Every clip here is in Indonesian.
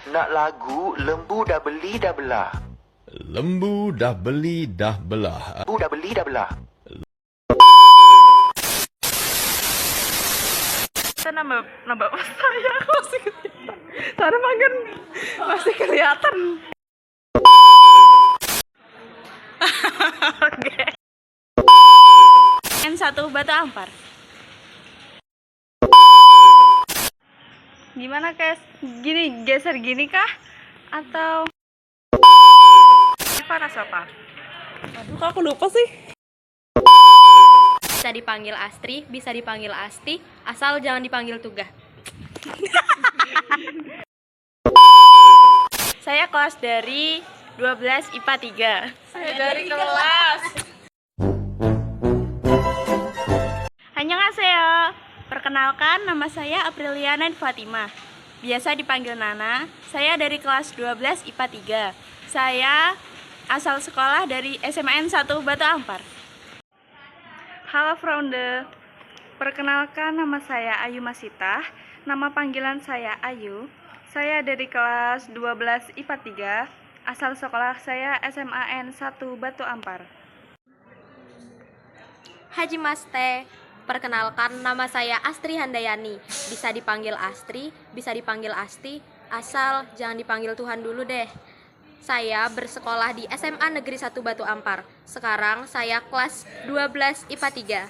Nak lagu lembu dah beli dah belah. Lembu dah beli dah belah. Lembu dah beli dah belah. Itu nama saya masih kelihatan. Cara makan masih kelihatan. Oke. N1 Batu Ampar. Gimana guys? Gini geser gini kah? Atau panas apa? Aduh, kok aku lupa sih. Bisa dipanggil Astri, bisa dipanggil Asti, asal jangan dipanggil Tuga. Saya kelas dari 12 IPA 3. Saya dari kelas. Annyeonghaseyo. Perkenalkan, nama saya Apriliana Fatimah. Biasa dipanggil Nana. Saya dari kelas 12 IPA 3. Saya asal sekolah dari SMN 1 Batu Ampar. Halo Fronde. Perkenalkan, nama saya Ayu Masitah. Nama panggilan saya Ayu. Saya dari kelas 12 IPA 3. Asal sekolah saya SMAN 1 Batu Ampar. Haji Maste. Perkenalkan, nama saya Astri Handayani. Bisa dipanggil Astri, bisa dipanggil Asti, asal jangan dipanggil Tuhan dulu deh. Saya bersekolah di SMA Negeri 1 Batu Ampar. Sekarang saya kelas 12 IPA 3.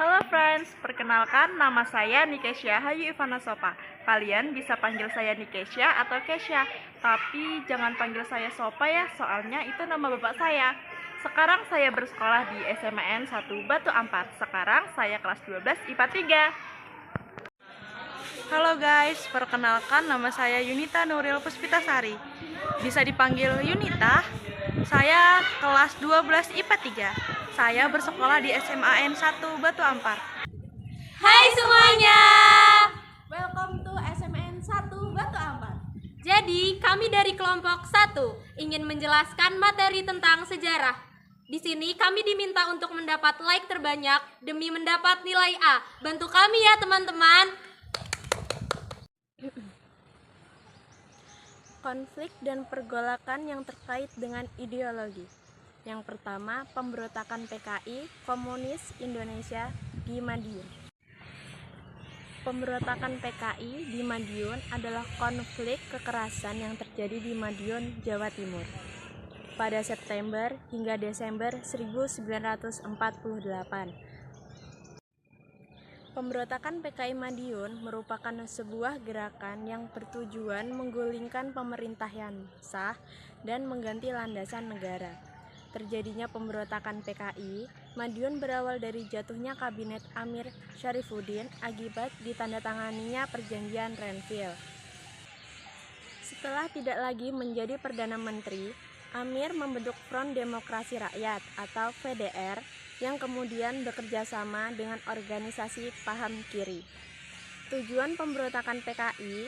Halo friends, perkenalkan nama saya Nikesha Hayu Ivana Sopa. Kalian bisa panggil saya Nikesha atau Kesha, tapi jangan panggil saya Sopa ya, soalnya itu nama bapak saya. Sekarang saya bersekolah di SMAN 1 Batu Ampar. Sekarang saya kelas 12 IPA 3. Halo guys, perkenalkan nama saya Yunita Nuril Puspitasari. Bisa dipanggil Yunita. Saya kelas 12 IPA 3. Saya bersekolah di SMAN 1 Batu Ampar. Hai semuanya. Welcome to SMN 1 Batu Ampar. Jadi, kami dari kelompok 1 ingin menjelaskan materi tentang sejarah. Di sini kami diminta untuk mendapat like terbanyak demi mendapat nilai A. Bantu kami ya, teman-teman. Konflik dan pergolakan yang terkait dengan ideologi. Yang pertama, pemberontakan PKI Komunis Indonesia di Madiun. Pemberontakan PKI di Madiun adalah konflik kekerasan yang terjadi di Madiun, Jawa Timur pada September hingga Desember 1948. Pemberontakan PKI Madiun merupakan sebuah gerakan yang bertujuan menggulingkan pemerintah yang sah dan mengganti landasan negara. Terjadinya pemberontakan PKI Madiun berawal dari jatuhnya kabinet Amir Syarifuddin akibat ditandatanganinya perjanjian Renville. Setelah tidak lagi menjadi Perdana Menteri, Amir membentuk Front Demokrasi Rakyat atau VDR yang kemudian bekerja sama dengan organisasi paham kiri. Tujuan pemberontakan PKI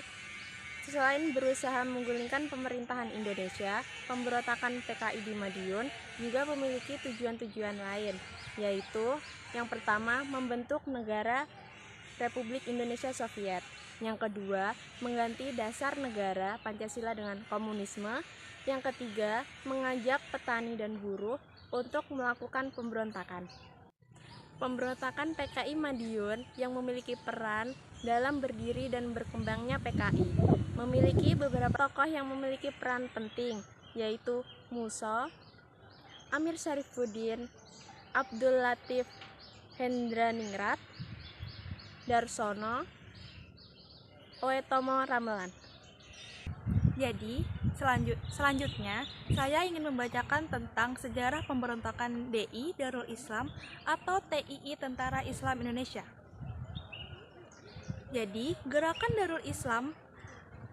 selain berusaha menggulingkan pemerintahan Indonesia, pemberontakan PKI di Madiun juga memiliki tujuan-tujuan lain, yaitu yang pertama membentuk negara Republik Indonesia Soviet, yang kedua mengganti dasar negara Pancasila dengan komunisme, yang ketiga mengajak petani dan buruh untuk melakukan pemberontakan. Pemberontakan PKI Madiun yang memiliki peran dalam berdiri dan berkembangnya PKI memiliki beberapa tokoh yang memiliki peran penting, yaitu Muso, Amir Syarifuddin, Abdul Latif Hendraningrat, Darsono, Oetomo Ramelan. Jadi, selanjutnya saya ingin membacakan tentang sejarah pemberontakan DI Darul Islam atau TII Tentara Islam Indonesia. Jadi, gerakan Darul Islam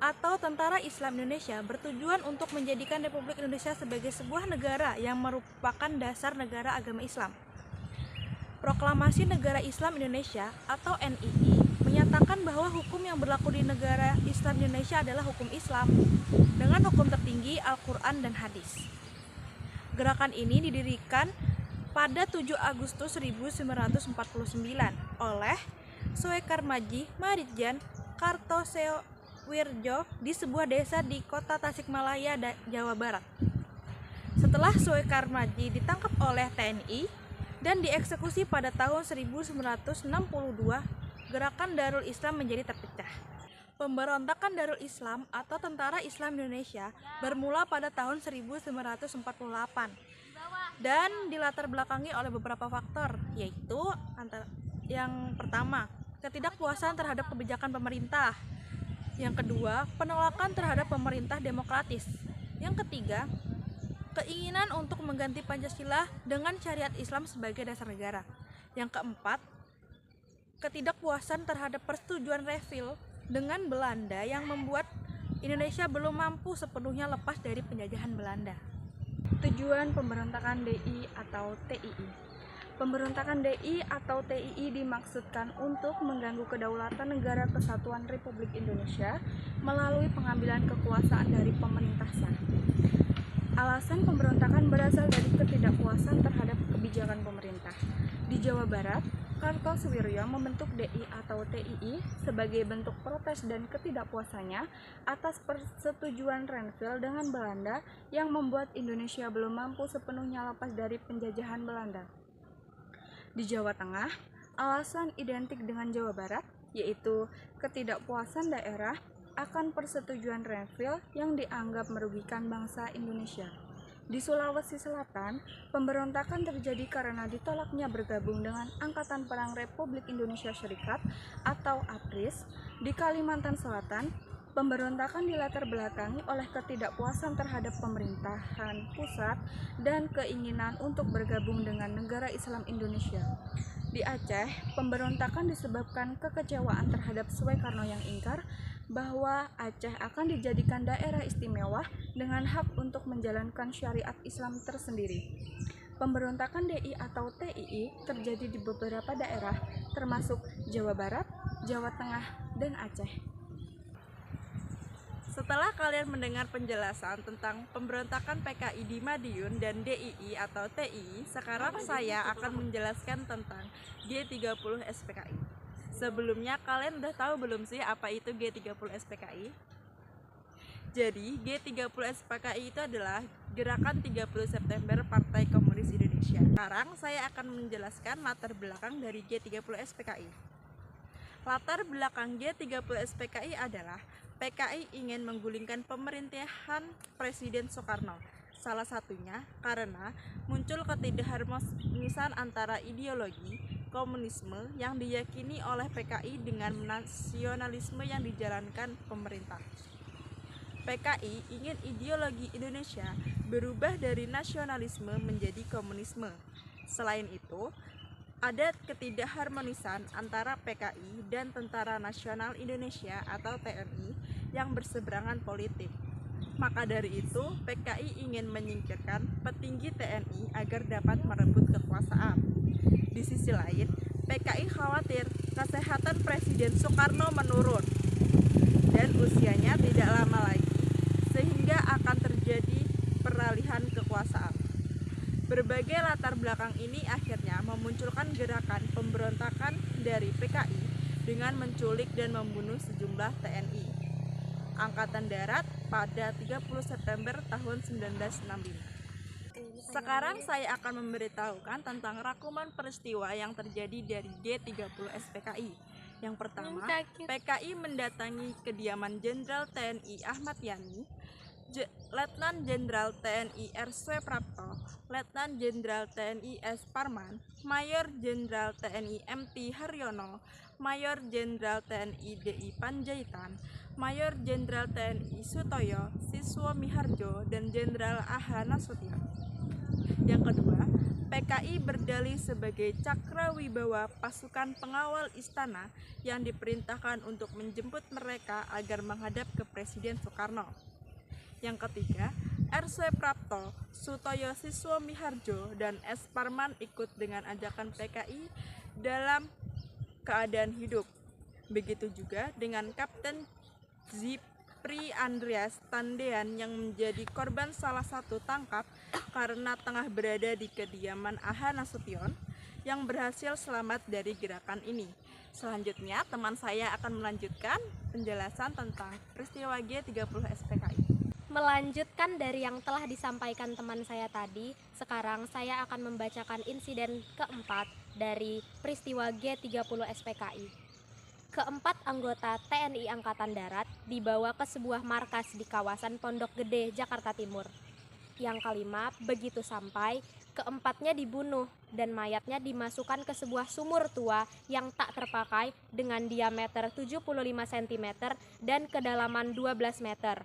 atau Tentara Islam Indonesia bertujuan untuk menjadikan Republik Indonesia sebagai sebuah negara yang merupakan dasar negara agama Islam. Proklamasi Negara Islam Indonesia atau NII menyatakan bahwa hukum yang berlaku di negara Islam Indonesia adalah hukum Islam dengan hukum tertinggi Al-Quran dan Hadis. Gerakan ini didirikan pada 7 Agustus 1949 oleh Soekarmaji Maridjan Wirjo di sebuah desa di kota Tasikmalaya, Jawa Barat. Setelah Soekarmaji ditangkap oleh TNI dan dieksekusi pada tahun 1962, gerakan Darul Islam menjadi terpecah. Pemberontakan Darul Islam atau Tentara Islam Indonesia bermula pada tahun 1948 dan dilatar belakangi oleh beberapa faktor, yaitu yang pertama, ketidakpuasan terhadap kebijakan pemerintah. Yang kedua, penolakan terhadap pemerintah demokratis. Yang ketiga, keinginan untuk mengganti Pancasila dengan syariat Islam sebagai dasar negara. Yang keempat, ketidakpuasan terhadap persetujuan refill dengan Belanda yang membuat Indonesia belum mampu sepenuhnya lepas dari penjajahan Belanda. Tujuan pemberontakan DI atau TII. Pemberontakan DI atau TII dimaksudkan untuk mengganggu kedaulatan Negara Kesatuan Republik Indonesia melalui pengambilan kekuasaan dari pemerintah sah. Alasan pemberontakan berasal dari ketidakpuasan terhadap kebijakan pemerintah. Di Jawa Barat, Kartosuwiryo membentuk DI atau TII sebagai bentuk protes dan ketidakpuasannya atas persetujuan Renville dengan Belanda yang membuat Indonesia belum mampu sepenuhnya lepas dari penjajahan Belanda. Di Jawa Tengah, alasan identik dengan Jawa Barat, yaitu ketidakpuasan daerah akan persetujuan Renville yang dianggap merugikan bangsa Indonesia. Di Sulawesi Selatan, pemberontakan terjadi karena ditolaknya bergabung dengan Angkatan Perang Republik Indonesia Serikat atau APRIS. Di Kalimantan Selatan, pemberontakan dilatar belakangi oleh ketidakpuasan terhadap pemerintahan pusat dan keinginan untuk bergabung dengan negara Islam Indonesia. Di Aceh, pemberontakan disebabkan kekecewaan terhadap Soekarno yang ingkar bahwa Aceh akan dijadikan daerah istimewa dengan hak untuk menjalankan syariat Islam tersendiri. Pemberontakan DI atau TII terjadi di beberapa daerah, termasuk Jawa Barat, Jawa Tengah, dan Aceh. Setelah kalian mendengar penjelasan tentang pemberontakan PKI di Madiun dan DII atau TII, sekarang saya akan menjelaskan tentang G30 SPKI. Sebelumnya kalian udah tahu belum sih apa itu G30 SPKI? Jadi G30 SPKI itu adalah Gerakan 30 September Partai Komunis Indonesia. Sekarang saya akan menjelaskan latar belakang dari G30 SPKI. Latar belakang G30 SPKI adalah PKI ingin menggulingkan pemerintahan Presiden Soekarno. Salah satunya karena muncul ketidakharmonisan antara ideologi komunisme yang diyakini oleh PKI dengan nasionalisme yang dijalankan pemerintah. PKI ingin ideologi Indonesia berubah dari nasionalisme menjadi komunisme. Selain itu, ada ketidakharmonisan antara PKI dan Tentara Nasional Indonesia atau TNI yang berseberangan politik. Maka dari itu, PKI ingin menyingkirkan petinggi TNI agar dapat merebut kekuasaan. Di sisi lain, PKI khawatir kesehatan Presiden Soekarno menurun dan usianya tidak lama lagi, sehingga akan terjadi peralihan kekuasaan. Berbagai latar belakang ini akhirnya memunculkan gerakan pemberontakan dari PKI dengan menculik dan membunuh sejumlah TNI Angkatan Darat pada 30 September tahun 1965. Sekarang saya akan memberitahukan tentang rangkuman peristiwa yang terjadi dari G30 SPKI. Yang pertama, PKI mendatangi kediaman Jenderal TNI Ahmad Yani, Letnan Jenderal TNI R. Suprapto, Letnan Jenderal TNI S. Parman, Mayor Jenderal TNI MT Haryono, Mayor Jenderal TNI DI Panjaitan, Mayor Jenderal TNI Sutoyo, Siswo Miharjo, dan Jenderal AH Nasution. Yang kedua, PKI berdalih sebagai cakrawibawa pasukan pengawal istana yang diperintahkan untuk menjemput mereka agar menghadap ke Presiden Soekarno. Yang ketiga, R. Suprapto, Sutoyo Siswo Miharjo, dan S. Parman ikut dengan ajakan PKI dalam keadaan hidup. Begitu juga dengan Kapten Zipri Andreas Tandean yang menjadi korban salah satu tangkap karena tengah berada di kediaman AH Nasution yang berhasil selamat dari gerakan ini. Selanjutnya, teman saya akan melanjutkan penjelasan tentang peristiwa G30 SPKI. Melanjutkan dari yang telah disampaikan teman saya tadi, sekarang saya akan membacakan insiden keempat dari peristiwa G30 SPKI. Keempat anggota TNI Angkatan Darat dibawa ke sebuah markas di kawasan Pondok Gede, Jakarta Timur. Yang kelima, begitu sampai, keempatnya dibunuh dan mayatnya dimasukkan ke sebuah sumur tua yang tak terpakai dengan diameter 75 cm dan kedalaman 12 meter.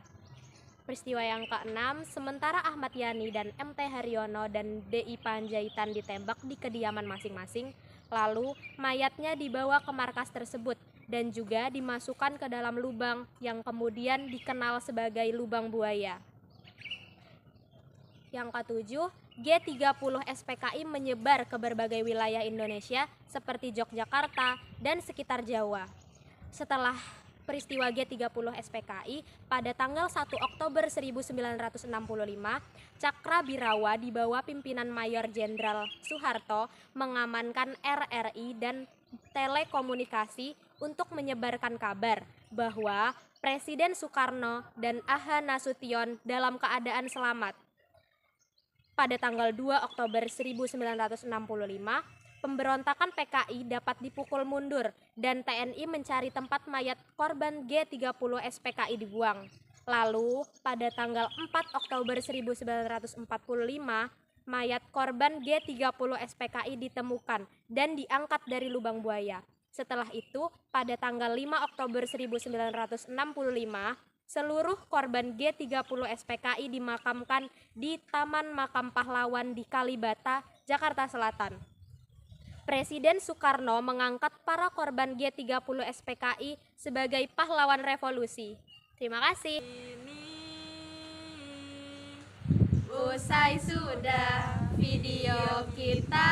Peristiwa yang keenam, sementara Ahmad Yani dan MT Haryono dan DI Panjaitan ditembak di kediaman masing-masing, lalu mayatnya dibawa ke markas tersebut dan juga dimasukkan ke dalam lubang yang kemudian dikenal sebagai lubang buaya. Yang ketujuh, G30 SPKI menyebar ke berbagai wilayah Indonesia seperti Yogyakarta dan sekitar Jawa. Setelah peristiwa G30 SPKI, pada tanggal 1 Oktober 1965, Cakrabirawa di bawah pimpinan Mayor Jenderal Soeharto mengamankan RRI dan telekomunikasi untuk menyebarkan kabar bahwa Presiden Soekarno dan A.H. Nasution dalam keadaan selamat. Pada tanggal 2 Oktober 1965, pemberontakan PKI dapat dipukul mundur dan TNI mencari tempat mayat korban G30 SPKI dibuang. Lalu, pada tanggal 4 Oktober 1945, mayat korban G30 SPKI ditemukan dan diangkat dari lubang buaya. Setelah itu, pada tanggal 5 Oktober 1965, seluruh korban G30 SPKI dimakamkan di Taman Makam Pahlawan di Kalibata, Jakarta Selatan. Presiden Soekarno mengangkat para korban G30 SPKI sebagai pahlawan revolusi. Terima kasih. Usai sudah video kita